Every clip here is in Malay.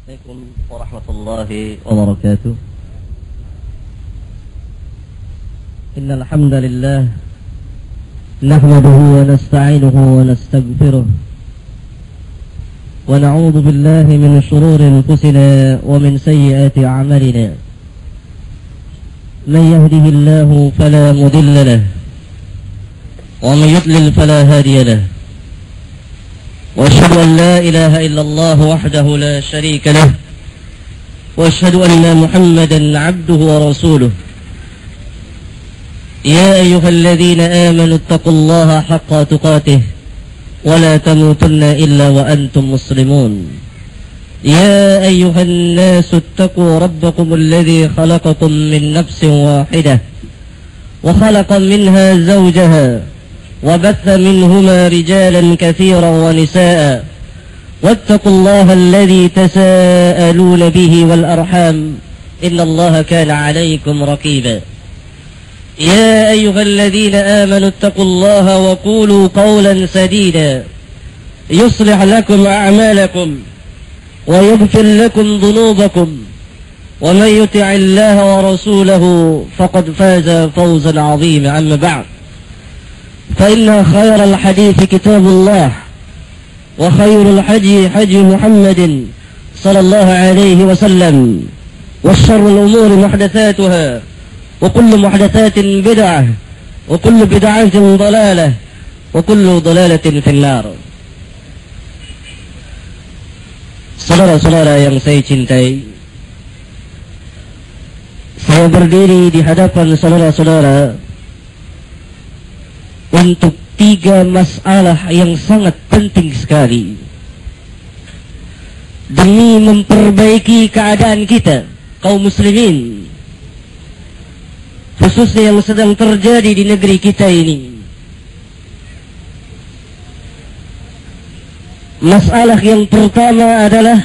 عليكم ورحمة الله وبركاته. إن الحمد لله نحمده ونستعينه ونستغفره ونعوذ بالله من شرور أنفسنا ومن سيئات أعمالنا. من يهده الله فلا مضل له ومن يضلل فلا هادي له. وأشهد أن لا إله إلا الله وحده لا شريك له وأشهد أن محمدا عبده ورسوله. يا أيها الذين آمنوا اتقوا الله حق تقاته ولا تموتن إلا وأنتم مسلمون. يا أيها الناس اتقوا ربكم الذي خلقكم من نفس واحدة وخلق منها زوجها وبث منهما رجالا كثيرا ونساء واتقوا الله الذي تساءلون به والأرحام إن الله كان عليكم رقيبا. يا أيها الذين آمنوا اتقوا الله وقولوا قولا سديدا يصلح لكم أعمالكم ويغفر لكم ذنوبكم ومن يطع الله ورسوله فقد فاز فوزا عظيما. أما بعد، فإن خير الحديث كتاب الله وخير الحدي حدي محمد صلى الله عليه وسلم والشر الأمور محدثاتها وكل محدثات بدعة وكل بدعة ضلالة وكل ضلالة في النار. Saudara-saudara yang saya cintai, saya berdiri di hadapan saudara-saudara untuk 3 masalah yang sangat penting sekali demi memperbaiki keadaan kita kaum muslimin, khususnya yang sedang terjadi di negeri kita ini. Masalah yang pertama adalah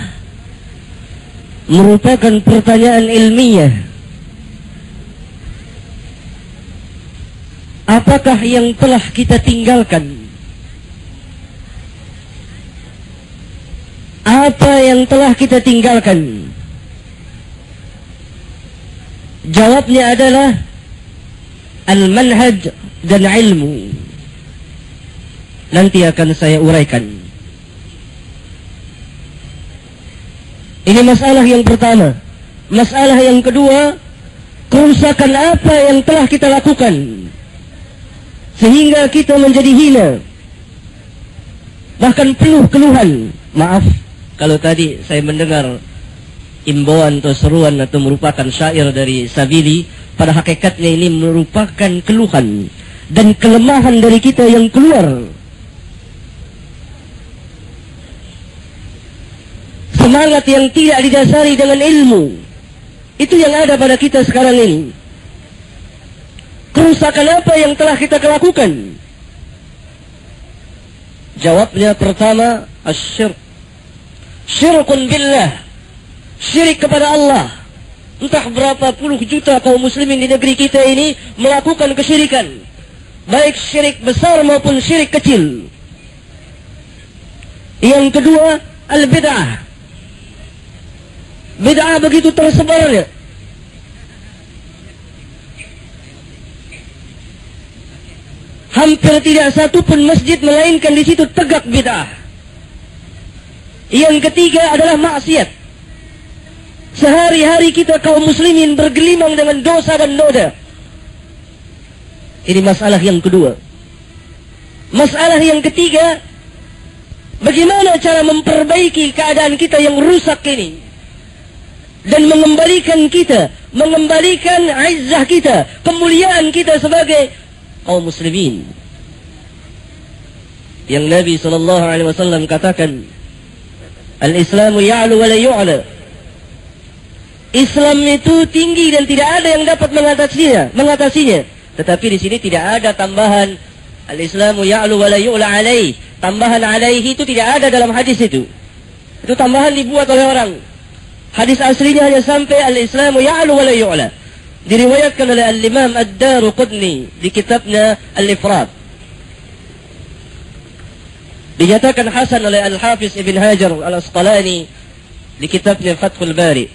merupakan pertanyaan ilmiah. Apakah yang telah kita tinggalkan? Apa yang telah kita tinggalkan? Jawabnya adalah al-manhaj dan ilmu. Nanti akan saya uraikan. Ini masalah yang pertama. Masalah yang kedua, kerusakan apa yang telah kita lakukan sehingga kita menjadi hina, bahkan penuh keluhan. Maaf kalau tadi saya mendengar imbauan atau seruan atau merupakan syair dari Sabili. Pada hakikatnya ini merupakan keluhan dan kelemahan dari kita yang keluar. Semangat yang tidak didasari dengan ilmu, itu yang ada pada kita sekarang ini. Kerusakan apa yang telah kita lakukan? Jawabnya pertama, asyirk. Syirkun billah. Syirik kepada Allah. Entah berapa puluh juta kaum muslimin di negeri kita ini melakukan kesyirikan, baik syirik besar maupun syirik kecil. Yang kedua, al-bid'ah. Bid'ah begitu tersebarnya. Hampir tidak satu pun masjid melainkan di situ tegak bid'ah. Yang ketiga adalah maksiat. Sehari-hari kita kaum muslimin bergelimang dengan dosa dan noda. Ini masalah yang kedua. Masalah yang ketiga, bagaimana cara memperbaiki keadaan kita yang rusak ini dan mengembalikan izzah kita, kemuliaan kita sebagai kaum muslimin. Yang Nabi SAW katakan, al-Islamu ya'lu wa la yu'la. Islam itu tinggi dan tidak ada yang dapat mengatasinya. Tetapi di sini tidak ada tambahan al-Islamu ya'lu wa la yu'la alaih. Tambahan alaihi itu tidak ada dalam hadis itu. Itu tambahan dibuat oleh orang. Hadis aslinya hanya sampai al-Islamu ya'lu wa la yu'la. Diriwayatkan oleh al-Imam Ad-Daruqutni di kitabnya Al-Ifrad. Dinyatakan hasan oleh Al-Hafiz Ibn Hajar Al-Asqalani di kitabnya Fathul Bari.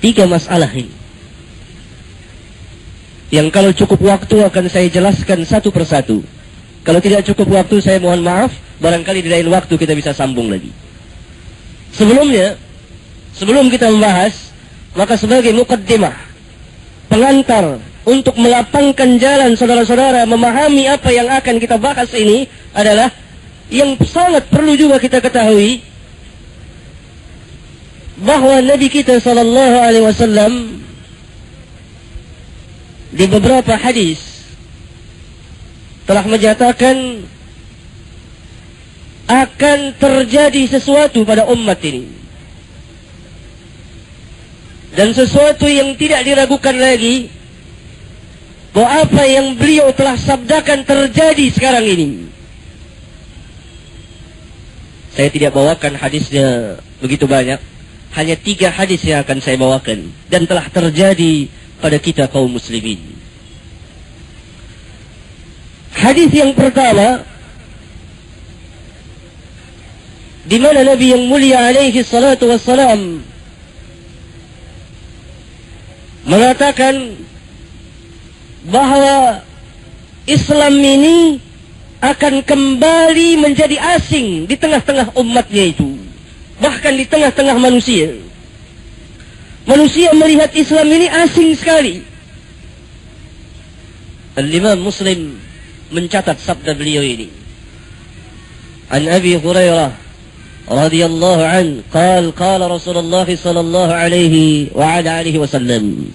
3 masalah ini yang kalau cukup waktu akan saya jelaskan satu persatu. Kalau tidak cukup waktu, saya mohon maaf, barangkali di lain waktu kita bisa sambung lagi. Sebelumnya, sebelum kita membahas, maka sebagai muqaddimah, pengantar untuk melapangkan jalan saudara-saudara memahami apa yang akan kita bahas ini adalah yang sangat perlu juga kita ketahui bahwa Nabi kita sallallahu alaihi wasallam di beberapa hadis telah menyatakan akan terjadi sesuatu pada umat ini, dan sesuatu yang tidak diragukan lagi bahwa apa yang beliau telah sabdakan terjadi sekarang ini. Saya tidak bawakan hadisnya begitu banyak, hanya 3 hadis yang akan saya bawakan dan telah terjadi pada kita kaum muslimin. Hadis yang pertama, di mana Nabi yang mulia alaihi salatu wassalam mengatakan bahwa Islam ini akan kembali menjadi asing di tengah-tengah umatnya itu, bahkan di tengah-tengah manusia. Manusia melihat Islam ini asing sekali. Al-Imam Muslim mencatat sabda beliau ini. An Abi Hurairah radhiyallahu an qala Rasulullah sallallahu alaihi wa ala alihi wasallam.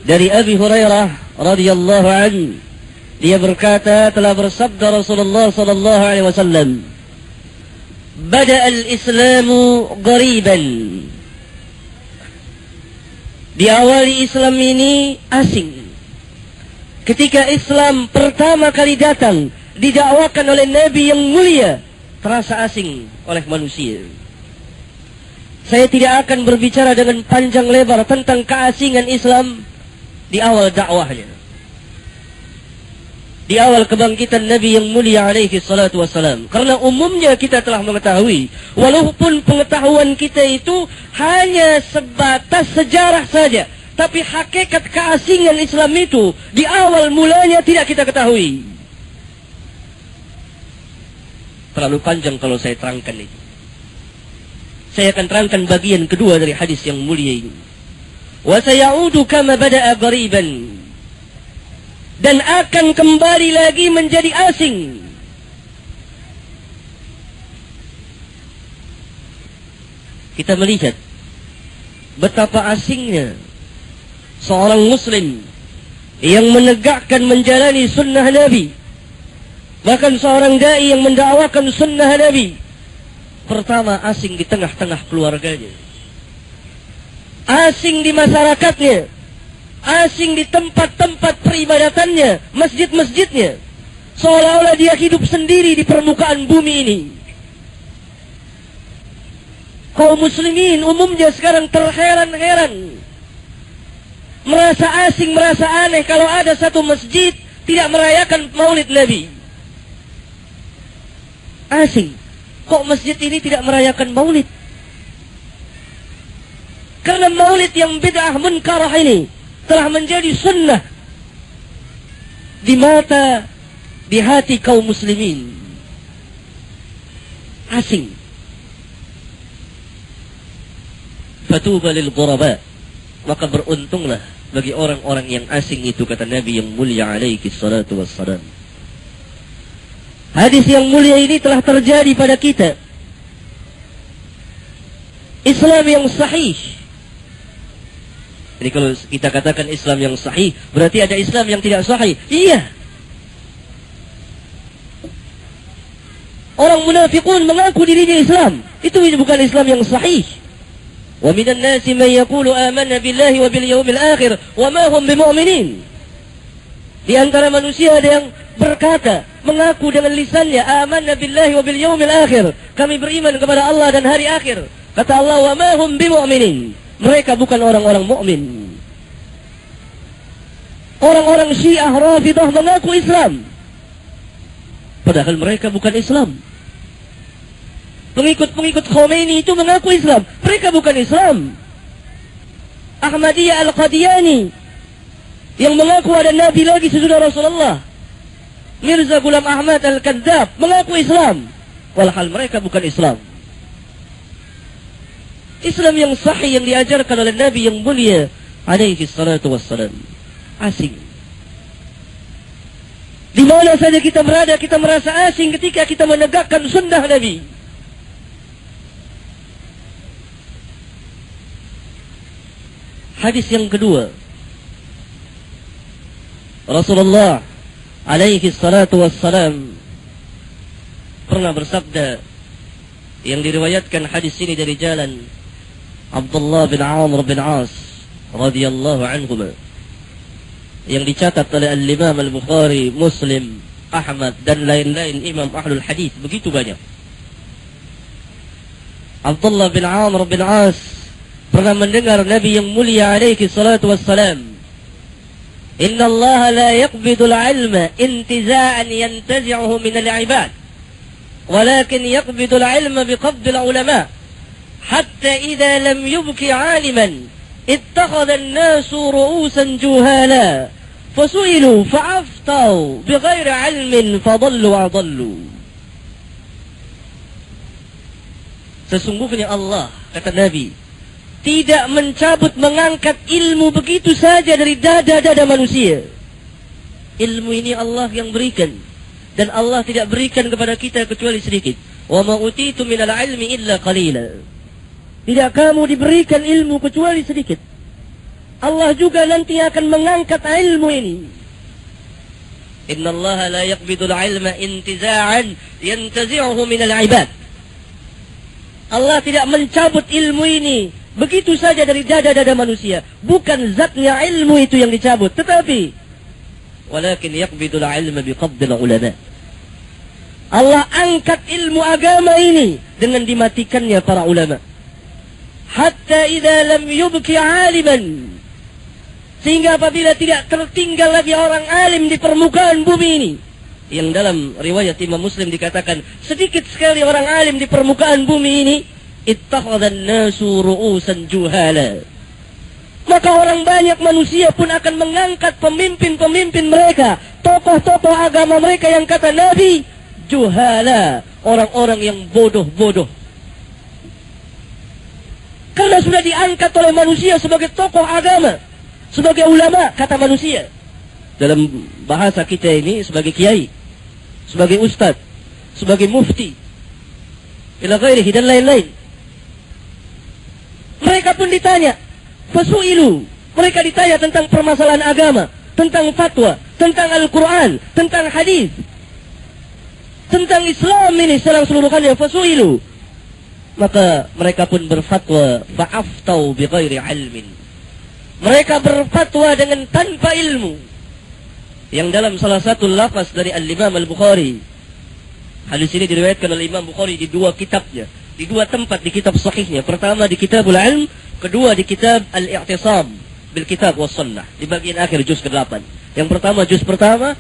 Dari Abi Hurairah radhiyallahu an, dia berkata, telah bersabda Rasulullah sallallahu alaihi wasallam, "Bada al-Islamu ghariban." Diawali Islam ini asing. Ketika Islam pertama kali datang, didakwakan oleh Nabi yang mulia, terasa asing oleh manusia. Saya tidak akan berbicara dengan panjang lebar tentang keasingan Islam di awal dakwahnya, di awal kebangkitan Nabi yang mulia alaihi salatu wassalam. Karena umumnya kita telah mengetahui, walaupun pengetahuan kita itu hanya sebatas sejarah saja, tapi hakikat keasingan Islam itu di awal mulanya tidak kita ketahui. Terlalu panjang kalau saya terangkan itu. Saya akan terangkan bagian kedua dari hadis yang mulia ini. Wa sayaudu kama bada'a ghariban. Dan akan kembali lagi menjadi asing. Kita melihat betapa asingnya seorang muslim yang menegakkan menjalani sunnah Nabi, bahkan seorang dai yang mendakwakan sunnah Nabi. Pertama, asing di tengah-tengah keluarganya, asing di masyarakatnya, asing di tempat-tempat peribadatannya, masjid-masjidnya, seolah-olah dia hidup sendiri di permukaan bumi ini. Kaum muslimin umumnya sekarang terheran-heran, merasa asing, merasa aneh kalau ada satu masjid tidak merayakan maulid Nabi. Asing, kok masjid ini tidak merayakan maulid? Karena maulid yang bid'ah munkarah ini telah menjadi sunnah di mata, di hati kaum muslimin. Asing. Fatuba lil ghuraba, maka beruntunglah bagi orang-orang yang asing itu, kata Nabi yang mulia alaihi salatu wassalam. Hadis yang mulia ini telah terjadi pada kita. Islam yang sahih. Jadi kalau kita katakan Islam yang sahih, berarti ada Islam yang tidak sahih. Iya. Orang munafiqun mengaku dirinya Islam. Itu bukan Islam yang sahih. Wa minan nasi man yaqulu amanna billahi wa bil yawmil akhir wa ma hum bimu'minin. Di antara manusia ada yang berkata, mengaku dengan lisannya, amanna billahi wa bil yawmil akhir, kami beriman kepada Allah dan hari akhir. Kata Allah, wa ma hum bimu'minin. Mereka bukan orang-orang mukmin. Orang-orang Syiah Rafidah mengaku Islam, Padahal mereka bukan Islam. Pengikut-pengikut Khomeini itu mengaku Islam. Mereka bukan Islam. Ahmadiyah Al-Qadiani yang mengaku ada Nabi lagi sesudah Rasulullah. Mirza Ghulam Ahmad Al-Kadzab mengaku Islam. Walhal mereka bukan Islam. Islam yang sahih yang diajarkan oleh Nabi yang mulia alaihi salatu wassalam. Asing. Di mana saja kita berada, kita merasa asing ketika kita menegakkan sunnah Nabi. Hadis yang kedua, Rasulullah alaihi salatu wassalam pernah bersabda, yang diriwayatkan hadis ini dari jalan Abdullah bin Amr bin As radhiyallahu anhuma, yang dicatat oleh Al-Imam Al-Bukhari, Muslim, Ahmad dan lain-lain imam ahlul hadis, begitu banyak. Abdullah bin Amr bin As pernah mendengar Nabi yang mulia alaihi salatu wassalam, "Inna Allah la yaqbidul ilma intiza'an yantazi'uhu min al-ibad, walakin yaqbidul ilma biqabdil ulama, hatta idza lam yubki 'aliman ittakhadha an-nasu ru'usan juhala, fasu'ilu fa'aftau bighairi 'ilmin fadallu wa adallu." Sesungguhnya Allah, kata Nabi, tidak mencabut, mengangkat ilmu begitu saja dari dada-dada manusia. Ilmu ini Allah yang berikan, dan Allah tidak berikan kepada kita kecuali sedikit. Wa ma utitu minal ilmi illa qalila. Tidak kamu diberikan ilmu kecuali sedikit. Allah juga nanti akan mengangkat ilmu ini. Inna Allah la yaqbidul ilma intiza'an yantazi'uhu minal ibad. Allah tidak mencabut ilmu ini begitu saja dari dada-dada manusia. Bukan zatnya ilmu itu yang dicabut, tetapi walakin yaqbidul ilma biqabdil ulama. Allah angkat ilmu agama ini dengan dimatikannya para ulama. Hatta idza lam yubki 'aliman, sehingga apabila tidak tertinggal lagi orang alim di permukaan bumi ini, yang dalam riwayat Imam Muslim dikatakan sedikit sekali orang alim di permukaan bumi ini, ittakhadhan nasu ru'usan juhala, maka orang banyak manusia pun akan mengangkat pemimpin-pemimpin mereka, tokoh-tokoh agama mereka yang kata Nabi, juhala, orang-orang yang bodoh-bodoh. Karena sudah diangkat oleh manusia sebagai tokoh agama, sebagai ulama, kata manusia. Dalam bahasa kita ini sebagai kiai, sebagai ustadz, sebagai mufti, ila ghairihi dan lain-lain. Mereka pun ditanya, fasu'ilu, mereka ditanya tentang permasalahan agama, tentang fatwa, tentang Al-Quran, tentang hadis, tentang Islam ini secara keseluruhannya, fasu'ilu. Maka mereka pun berfatwa, fa'aftau bighairi ilmin. Mereka berfatwa dengan tanpa ilmu. Yang dalam salah satu lafaz dari Al-Imam Al-Bukhari, hadis ini diriwayatkan oleh Imam Bukhari di dua kitabnya, di dua tempat di kitab sahihnya. Pertama di Kitabul Ilm, kedua di kitab Al-I'tisam bil Kitab was Sunnah, di bagian akhir juz ke-8. Yang pertama juz pertama,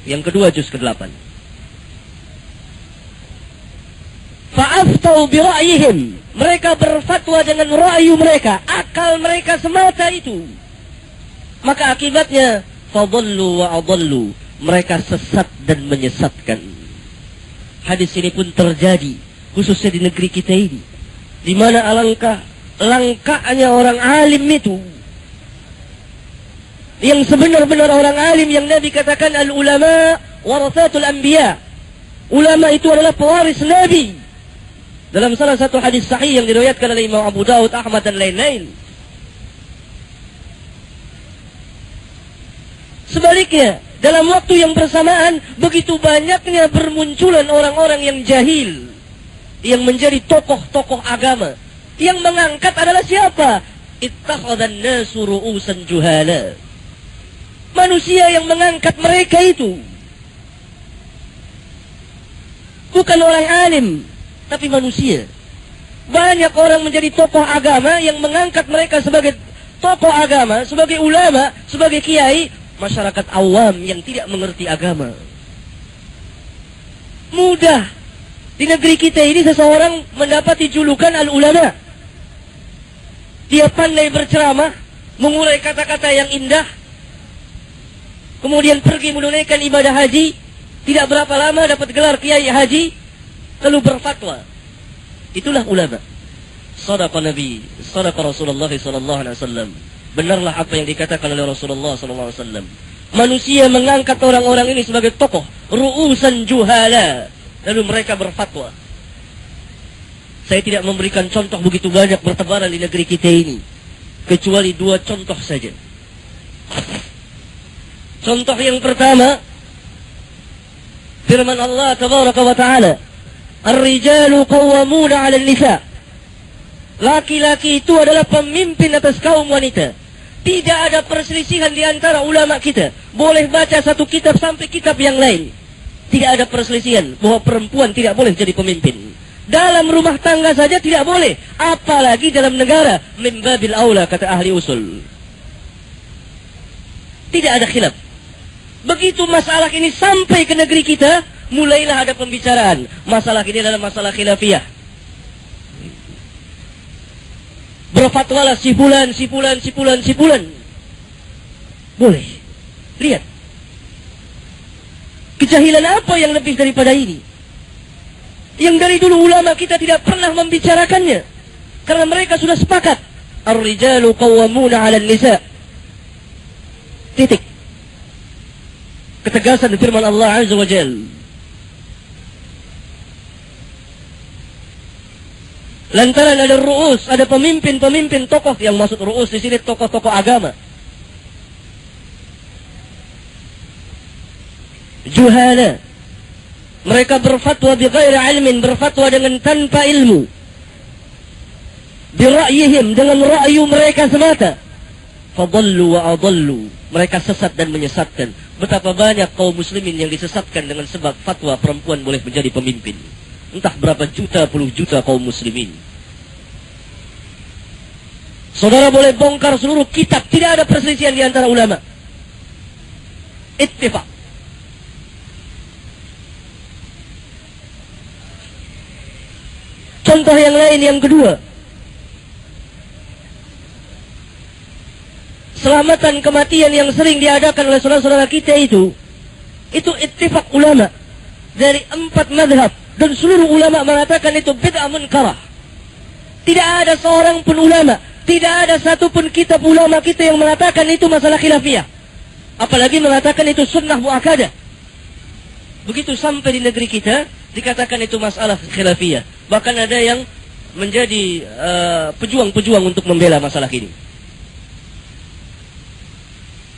yang kedua juz ke-8. Fa'aftau bi ra'yihim, mereka berfatwa dengan ra'yu mereka, akal mereka semata itu. Maka akibatnya fadallu wa adallu, mereka sesat dan menyesatkan. Hadis ini pun terjadi khususnya di negeri kita ini, di mana alangkah langkahnya orang alim itu, yang sebenar-benar orang alim yang Nabi katakan al-ulama warathatul anbiya. Ulama itu adalah pewaris Nabi. Dalam salah satu hadis sahih yang diriwayatkan oleh Imam Abu Daud, Ahmad dan lain-lain. Sebaliknya, dalam waktu yang bersamaan, begitu banyaknya bermunculan orang-orang yang jahil, yang menjadi tokoh-tokoh agama. Yang mengangkat adalah siapa? Ittakhadhan nasu ru'usan juhala. Manusia yang mengangkat mereka itu bukan orang alim, tapi manusia. Banyak orang menjadi tokoh agama yang mengangkat mereka sebagai tokoh agama, sebagai ulama, sebagai kiai. Masyarakat awam yang tidak mengerti agama. Mudah. Di negeri kita ini seseorang mendapati julukan al-ulama. Dia pandai berceramah, mengurai kata-kata yang indah, kemudian pergi menunaikan ibadah haji, tidak berapa lama dapat gelar kiai haji, lalu berfatwa. Itulah ulama. Shadaqa Nabi, shadaqa Rasulullah sallallahu alaihi wasallam. Benarlah apa yang dikatakan oleh Rasulullah sallallahu alaihi wasallam. Manusia mengangkat orang-orang ini sebagai tokoh, ru'usan juhala, lalu mereka berfatwa. Saya tidak memberikan contoh begitu banyak bertebaran di negeri kita ini, kecuali 2 contoh saja. Contoh yang pertama, firman Allah tabaraka wa ta'ala, "Ar-rijalu qawwamuna 'ala an-nisa." Laki-laki itu adalah pemimpin atas kaum wanita. Tidak ada perselisihan di antara ulama kita. Boleh baca satu kitab sampai kitab yang lain. Tidak ada perselisihan bahwa perempuan tidak boleh jadi pemimpin. Dalam rumah tangga saja tidak boleh, apalagi dalam negara. Min babil aula, kata ahli usul. Tidak ada khilaf. Begitu masalah ini sampai ke negeri kita, mulailah ada pembicaraan. Masalah ini adalah masalah khilafiyah. Berfatwalah si fulan. Boleh. Lihat. Kejahilan apa yang lebih daripada ini? Yang dari dulu ulama kita tidak pernah membicarakannya. Karena mereka sudah sepakat. Ar-rijalu qawwamuna 'ala an-nisa. Titik. Ketegasan firman Allah Azza wa Jalla. Lantaran ada ru'us, ada pemimpin-pemimpin tokoh, yang maksud ru'us di sini tokoh-tokoh agama. Juhala. Mereka berfatwa bighairi ilmin, berfatwa dengan tanpa ilmu. Bira'yihim, dengan ra'yu mereka semata. Fadallu wa adallu. Mereka sesat dan menyesatkan. Betapa banyak kaum muslimin yang disesatkan dengan sebab fatwa perempuan boleh menjadi pemimpin. Entah berapa juta, puluh juta kaum muslimin. Saudara boleh bongkar seluruh kitab, tidak ada perselisihan di antara ulama. Ittifaq. Contoh yang lain, yang kedua. Selamatan kematian yang sering diadakan oleh saudara-saudara kita itu ittifaq ulama dari 4 mazhab, dan seluruh ulama mengatakan itu bid'ah munkarah. Tidak ada seorang pun ulama, tidak ada satu pun kitab ulama kita yang mengatakan itu masalah khilafiyah, apalagi mengatakan itu sunnah muakkadah. Begitu sampai di negeri kita dikatakan itu masalah khilafiyah. Bahkan ada yang menjadi pejuang-pejuang untuk membela masalah ini.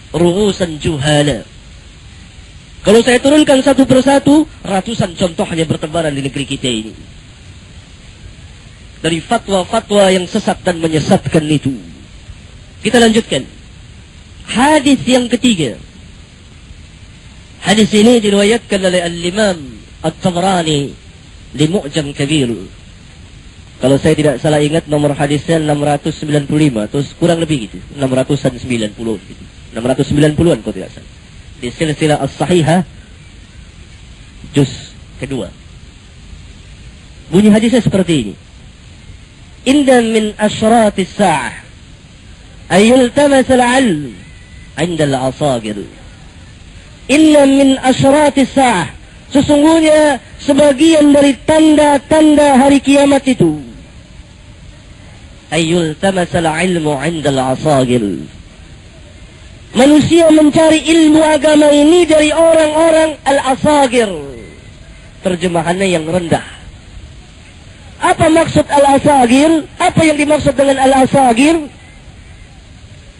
Ru'usan juhala. Kalau saya turunkan satu persatu, ratusan contohnya bertebaran di negeri kita ini. Dari fatwa-fatwa yang sesat dan menyesatkan itu. Kita lanjutkan. Hadis yang ketiga. Hadis ini diriwayatkan oleh Al-Imam At-Tabrani di Mu'jam Kabir. Kalau saya tidak salah ingat nomor hadisnya 695, terus kurang lebih gitu, 690 gitu. 690-an kalau tidak salah. Di silsilah as-sahihah juz kedua. Bunyi hadisnya seperti ini. Inna min asyratis sa'ah ayyultamas al-'ilm 'inda al-'asagir. Inna min asyratis sa'ah, sesungguhnya sebagian dari tanda-tanda hari kiamat itu, ayyultamas al-'ilmu 'inda al-'asagir. Manusia mencari ilmu agama ini dari orang-orang al-asagir. Terjemahannya yang rendah. Apa maksud al-asagir? Apa yang dimaksud dengan al-asagir?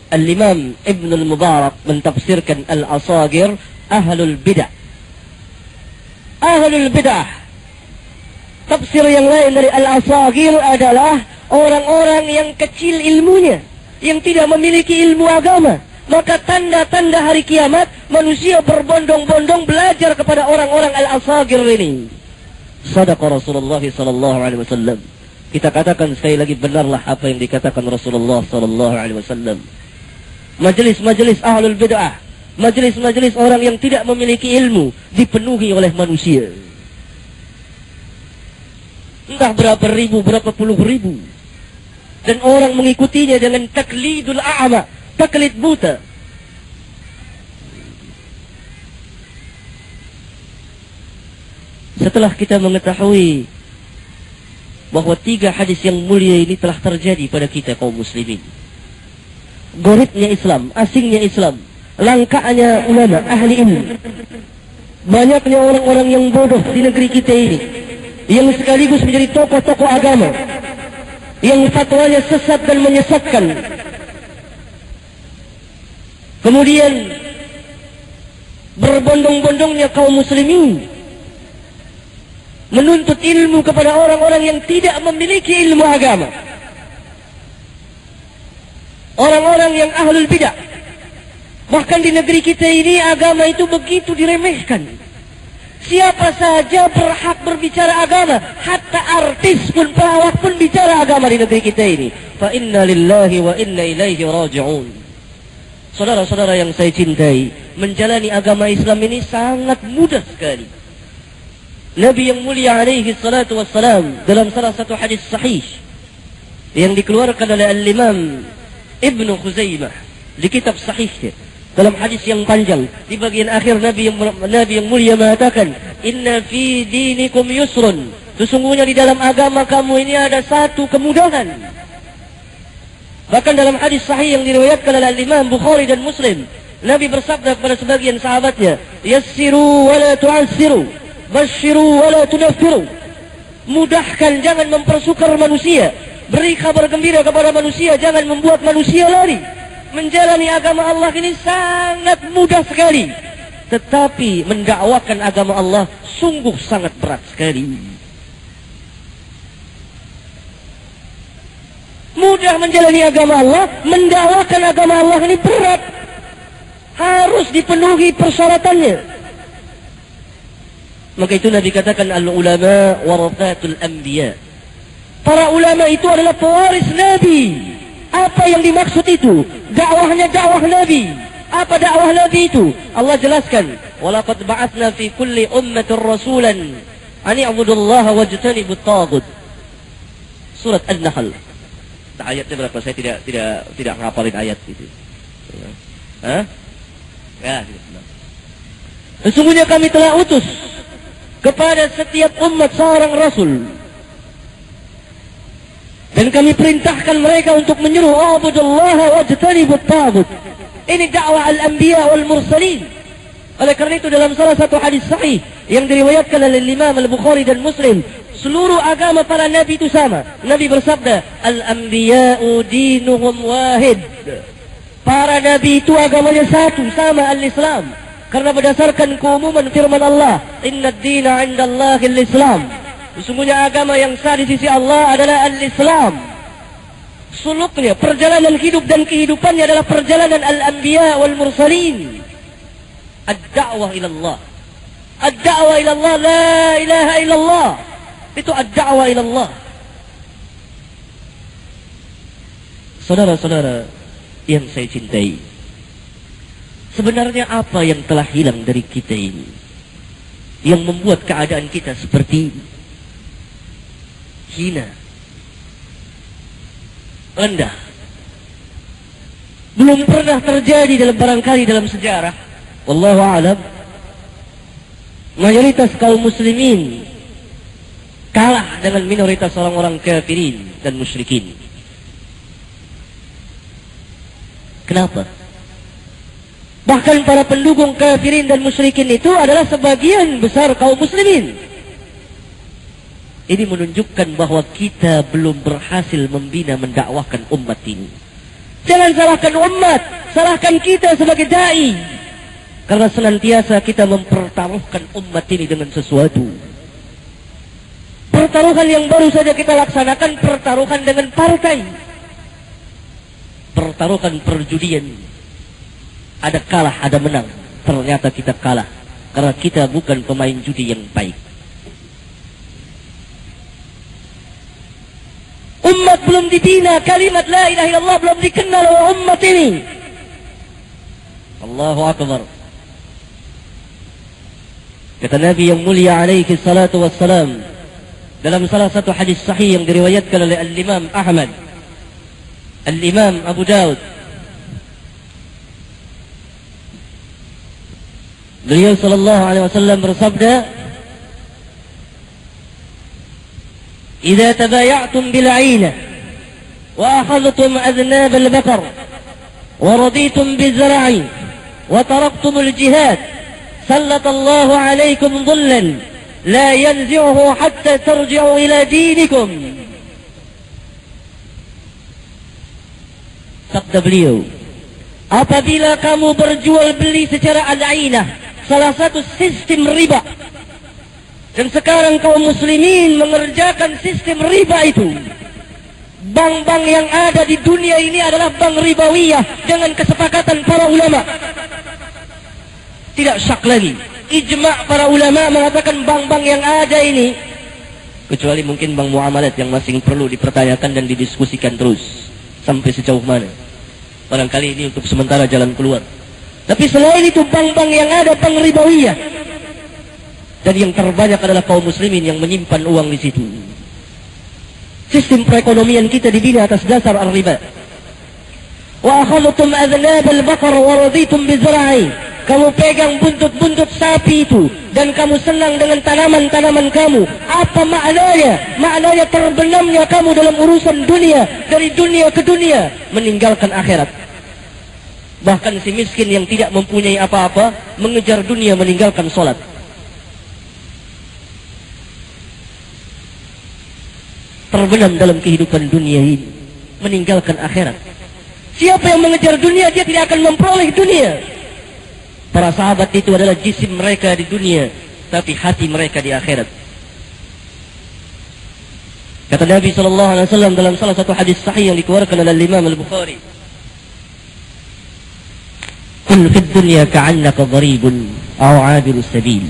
Al-Imam Ibn al-Mubarak mentafsirkan al-asagir ahlul bid'ah. Ahlul bid'ah. Tafsir yang lain dari al-asagir adalah orang-orang yang kecil ilmunya, yang tidak memiliki ilmu agama. Maka tanda-tanda hari kiamat, manusia berbondong-bondong belajar kepada orang-orang al-asagir ini. Shadaqa Rasulullah sallallahu alaihi wasallam. Kita katakan sekali lagi, benarlah apa yang dikatakan Rasulullah sallallahu alaihi wasallam. Majelis-majelis ahlul bid'ah, majelis-majelis orang yang tidak memiliki ilmu dipenuhi oleh manusia. Entah berapa ribu, berapa puluh ribu. Dan orang mengikutinya dengan taklidul a'ma, taklid buta. Setelah kita mengetahui bahwa 3 hadis yang mulia ini telah terjadi pada kita kaum muslimin. Goribnya Islam, asingnya Islam, langkahnya ulama, ahli ilmu. Banyaknya orang-orang yang bodoh di negeri kita ini, yang sekaligus menjadi tokoh-tokoh agama, yang fatwanya sesat dan menyesatkan. Kemudian berbondong-bondongnya kaum muslimin menuntut ilmu kepada orang-orang yang tidak memiliki ilmu agama. Orang-orang yang ahlul bidah. Bahkan di negeri kita ini agama itu begitu diremehkan. Siapa saja berhak berbicara agama. Hatta artis pun, pelawak pun bicara agama di negeri kita ini. Fa inna lillahi wa inna ilaihi raji'un. Saudara-saudara yang saya cintai, menjalani agama Islam ini sangat mudah sekali. Nabi yang mulia alaihi salatu wassalam dalam salah satu hadis sahih yang dikeluarkan oleh Al-Imam Ibnu Khuzaimah di kitab sahihnya, dalam hadis yang panjang di bagian akhir Nabi yang mulia mengatakan, inna fi dinikum yusrun, sesungguhnya di dalam agama kamu ini ada satu kemudahan. Bahkan dalam hadis sahih yang diriwayatkan oleh Imam Bukhari dan Muslim, Nabi bersabda kepada sebagian sahabatnya, yassiru wa la tu'assiru, basyiru wa la tunaffiru. Mudahkan, jangan mempersukar manusia. Beri kabar gembira kepada manusia, jangan membuat manusia lari. Menjalani agama Allah ini sangat mudah sekali. Tetapi mendakwakan agama Allah sungguh sangat berat sekali. Mudah menjalani agama Allah, mendakwakan agama Allah ini berat. Harus dipenuhi persyaratannya. Maka itu Nabi katakan al-ulama warathatul anbiya. Para ulama itu adalah pewaris Nabi. Apa yang dimaksud itu? Dakwahnya dakwah Nabi. Apa dakwah Nabi itu? Allah jelaskan, walaqad ba'atsna fi kulli ummatin rasulan an i'budullaha wajtanibut taghut. Surat An-Nahl. Ayatnya berapa? Saya tidak ngapalin ayat itu. Hah? Ya, sesungguhnya kami telah utus kepada setiap umat seorang rasul, dan kami perintahkan mereka untuk menyuruh ubudullaha wajtanibut taghut. Ini dakwah al-anbiya wal mursalin. Oleh karena itu dalam salah satu hadis sahih yang diriwayatkan oleh Imam Al-Bukhari dan Muslim, seluruh agama para nabi itu sama. Nabi bersabda, al-anbiya'u dinuhum wahid. Para nabi itu agamanya satu, sama, al-Islam. Karena berdasarkan keumuman firman Allah, inna ad-dina 'indallahi al-Islam. Sesungguhnya agama yang sah di sisi Allah adalah al-Islam. Suluknya, perjalanan hidup dan kehidupannya adalah perjalanan al-anbiya wal mursalin. Ad-da'wah ila Allah. Ad-da'wah ila Allah, la ilaha illallah. Itu ad-da'wah ila Allah. Saudara-saudara yang saya cintai, sebenarnya apa yang telah hilang dari kita ini, yang membuat keadaan kita seperti ini? Hina, rendah. Belum pernah terjadi barangkali dalam sejarah, wallahu a'lam, mayoritas kaum muslimin kalah dengan minoritas orang-orang kafirin dan musyrikin. Kenapa? Bahkan para pendukung kafirin dan musyrikin itu adalah sebagian besar kaum muslimin. Ini menunjukkan bahwa kita belum berhasil membina, mendakwahkan umat ini. Jangan salahkan umat, salahkan kita sebagai da'i. Karena senantiasa kita mempertaruhkan umat ini dengan sesuatu. Pertaruhan yang baru saja kita laksanakan, pertaruhan dengan partai. Pertaruhan perjudian. Ada kalah, ada menang. Ternyata kita kalah. Karena kita bukan pemain judi yang baik. Umat belum dibina, kalimat la ilaha illallah belum dikenal oleh umat ini. Allahu Akbar. Kata Nabi yang mulia alaihi salatu wassalam dalam salah satu hadis sahih yang diriwayatkan oleh Al-Imam Ahmad, Al-Imam Abu Daud, beliau sallallahu alaihi wasallam bersabda, "Idza tabaya'tum bil 'ainah wa akhadhtum adnab al-baqar wa raditum biz-zar'i wa taraktum al-jihad, sallatallahu 'alaykum dhullan la yanzi'uhu hatta tarji'u ila dinikum." Sabda beliau, apabila kamu berjual beli secara al-'ainah, salah satu sistem riba, dan sekarang kaum muslimin mengerjakan sistem riba itu, bank-bank yang ada di dunia ini adalah bank ribawiyah dengan kesepakatan para ulama. Tidak syak lagi, ijma' para ulama mengatakan bank-bank yang ada ini, kecuali mungkin bank muamalat yang masih perlu dipertanyakan dan didiskusikan terus sampai sejauh mana. Barangkali ini untuk sementara jalan keluar. Tapi selain itu bank-bank yang ada bank ribawiyah, dan yang terbanyak adalah kaum muslimin yang menyimpan uang di situ. Sistem perekonomian kita dibina atas dasar al-riba. Wa akhadhtum adnab al-baqar wa raditum bizra'i. Kamu pegang buntut-buntut sapi itu dan kamu senang dengan tanaman-tanaman kamu. Apa maknanya? Maknanya terbenamnya kamu dalam urusan dunia, dari dunia ke dunia, meninggalkan akhirat. Bahkan si miskin yang tidak mempunyai apa-apa mengejar dunia, meninggalkan solat. Terbenam dalam kehidupan dunia ini, meninggalkan akhirat. Siapa yang mengejar dunia, dia tidak akan memperoleh dunia. Para sahabat itu adalah jisim mereka di dunia, tapi hati mereka di akhirat. Kata Nabi SAW dalam salah satu hadis sahih yang dikeluarkan oleh Imam Al-Bukhari, "Kun fid dunya ka'annaka gharibun aw 'abiru sabil."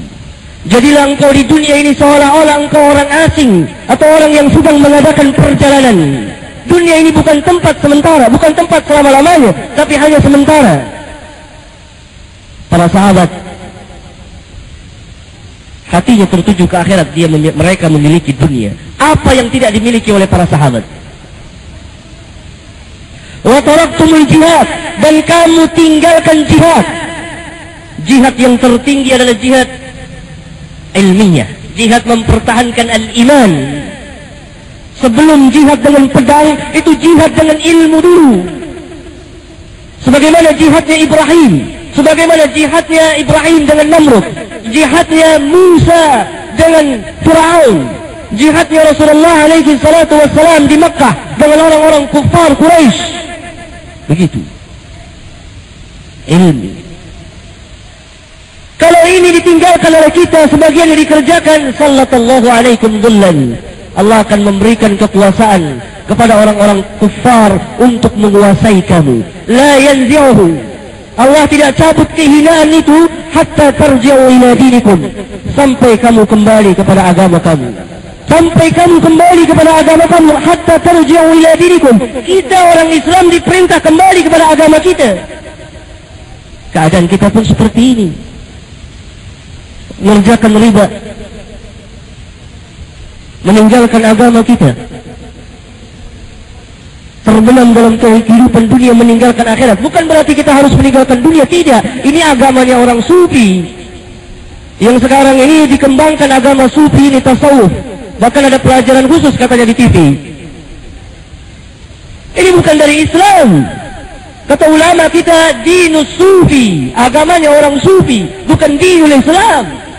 Jadilah engkau di dunia ini seolah-olah engkau orang asing atau orang yang sedang mengadakan perjalanan. Dunia ini bukan tempat sementara, bukan tempat selama-lamanya, tapi hanya sementara. Para sahabat hatinya tertuju ke akhirat, mereka memiliki dunia. Apa yang tidak dimiliki oleh para sahabat? Wa taraktumul jihad, dan kamu tinggalkan jihad. Jihad yang tertinggi adalah jihad ilmiah, jihad mempertahankan al-iman. Sebelum jihad dengan pedang, itu jihad dengan ilmu dulu. Sebagaimana jihadnya Ibrahim, sebagaimana jihadnya Ibrahim dengan Namrud, jihadnya Musa dengan Fir'aun, jihadnya Rasulullah alaihi salatu wassalam di Makkah dengan orang-orang kufar Quraisy. Begitu. Ilmu. Kalau ini ditinggalkan oleh kita, sebagian yang dikerjakan, sallallahu alaikum dhullan. Allah akan memberikan kekuasaan kepada orang-orang kufar untuk menguasai kamu. La yanzi'uhu. Allah tidak cabut kehinaan itu hatta tarji'u ila dinikum, sampai kamu kembali kepada agama kamu. Sampai kamu kembali kepada agama kamu, hatta tarji'u ila dinikum. Kita orang Islam diperintah kembali kepada agama kita. Keadaan kita pun seperti ini. Mengerjakan riba, meninggalkan agama kita, terbenam dalam kehidupan dunia, meninggalkan akhirat. Bukan berarti kita harus meninggalkan dunia, tidak. Ini agamanya orang sufi. Yang sekarang ini dikembangkan agama sufi ini, tasawuf. Bahkan ada pelajaran khusus katanya di TV. Ini bukan dari Islam. Kata ulama kita, dinus sufi, agamanya orang sufi, bukan dinul Islam.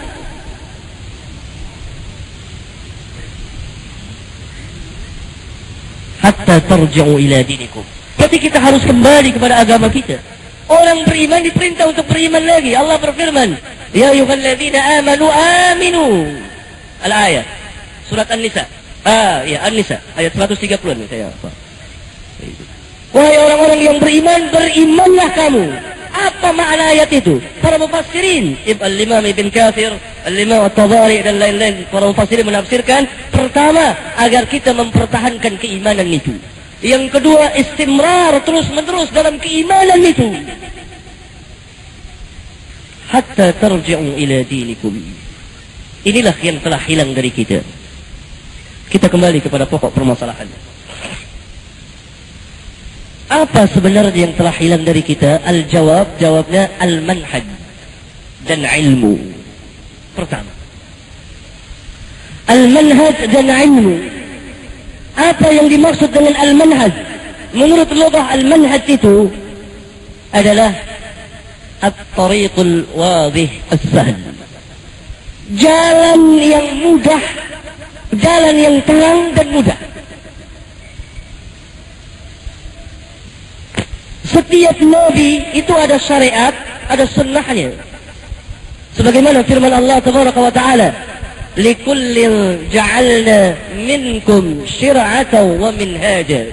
Hatta tarji'u ila dinikum. Berarti kita harus kembali kepada agama kita. Orang beriman diperintah untuk beriman lagi. Allah berfirman, ya ayyuhalladzina amanu aminu. Al-ayat. Surat An-Nisa. An-Nisa ayat 130 nih saya apa. Wahai orang-orang yang beriman, berimanlah kamu. Apa makna ayat itu? Para mufassirin, Al-Imam Ibn Katsir, Al-Imam At-Tabari dan lain-lain, para mufassirin menafsirkan, pertama, agar kita mempertahankan keimanan itu. Yang kedua, istimrar, terus-menerus dalam keimanan itu. Hatta tarji'u ila dinikum. Inilah yang telah hilang dari kita. Kita kembali kepada pokok permasalahannya. Apa sebenarnya yang telah hilang dari kita? Jawabnya al-manhaj dan ilmu. Pertama, al-manhaj dan ilmu. Apa yang dimaksud dengan al-manhaj? Menurut lughah al-manhaj itu adalah at-tariqul wadih as-sahl. Jalan yang mudah, jalan yang terang dan mudah. Setiap nabi itu ada syariat, ada sunnahnya. Sebagaimana firman Allah Tabaraka wa Ta'ala, "Likullin ja'alna minkum syir'atan wa minhaja."